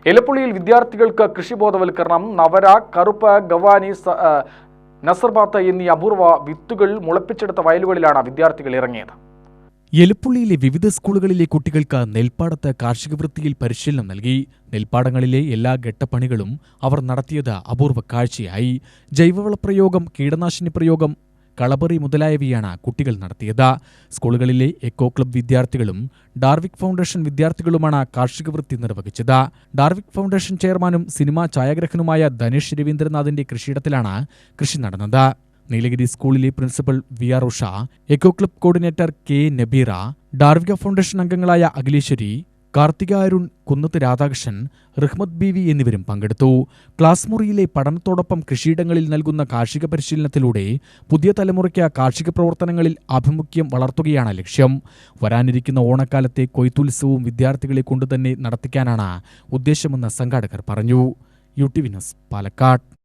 എലപ്പുള്ളിയിൽ വിദ്യാർത്ഥികൾക്ക് കൃഷിബോധവൽക്കരണം. നവര, കറുപ്പ്, ഗവാനി, നസർബാത്ത് എന്നീ അപൂർവ വിത്തുകൾ മുളപ്പിച്ചെടുത്ത വയലുകളിലാണ് വിദ്യാർത്ഥികൾ ഇറങ്ങിയത്. എലപ്പുള്ളിയിലെ വിവിധ സ്കൂളുകളിലെ കുട്ടികൾക്ക് നെൽപ്പാടത്ത് കാർഷിക വൃത്തിയിൽ പരിശീലനം നൽകി. നെൽപ്പാടങ്ങളിലെ എല്ലാ ഘട്ടപ്പണികളും അവർ നടത്തിയത് അപൂർവ കാഴ്ചയായി. ജൈവവളപ്രയോഗം, കീടനാശിനി പ്രയോഗം, കളപറി മുതലായവയാണ് കുട്ടികൾ നടത്തിയത്. സ്കൂളുകളിലെ എക്കോ ക്ലബ് വിദ്യാർത്ഥികളും ഡാർവിക് ഫൗണ്ടേഷൻ വിദ്യാർത്ഥികളുമാണ് കാർഷിക വൃത്തി നിർവഹിച്ചത്. ഡാർവിക് ഫൗണ്ടേഷൻ ചെയർമാനും സിനിമാ ഛായാഗ്രഹനുമായ ധനുഷ് രവീന്ദ്രനാഥിന്റെ കൃഷിയിടത്തിലാണ് കൃഷി നടന്നത്. നീലഗിരി സ്കൂളിലെ principal V R Usha, eco club coordinator K Nabeera, Darvika foundation അംഗങ്ങളായ അഖിലേശ്വരി, കാർത്തിക അരുൺ, കുന്നത്ത് രാധാകൃഷ്ണൻ, റഹ്മത്ത് ബീവി എന്നിവരും പങ്കെടുത്തു. ക്ലാസ് മുറിയിലെ പഠനത്തോടൊപ്പം കൃഷിയിടങ്ങളിൽ നൽകുന്ന കാർഷിക പരിശീലനത്തിലൂടെ പുതിയ തലമുറയ്ക്ക് കാർഷിക പ്രവർത്തനങ്ങളിൽ ആഭിമുഖ്യം വളർത്തുകയാണ് ലക്ഷ്യം. വരാനിരിക്കുന്ന ഓണക്കാലത്തെ കൊയ്ത്തുത്സവവും വിദ്യാർത്ഥികളെ കൊണ്ടുതന്നെ നടത്തിക്കാനാണ് ഉദ്ദേശമെന്ന് സംഘാടകർ പറഞ്ഞു. UTV news, Palakkad.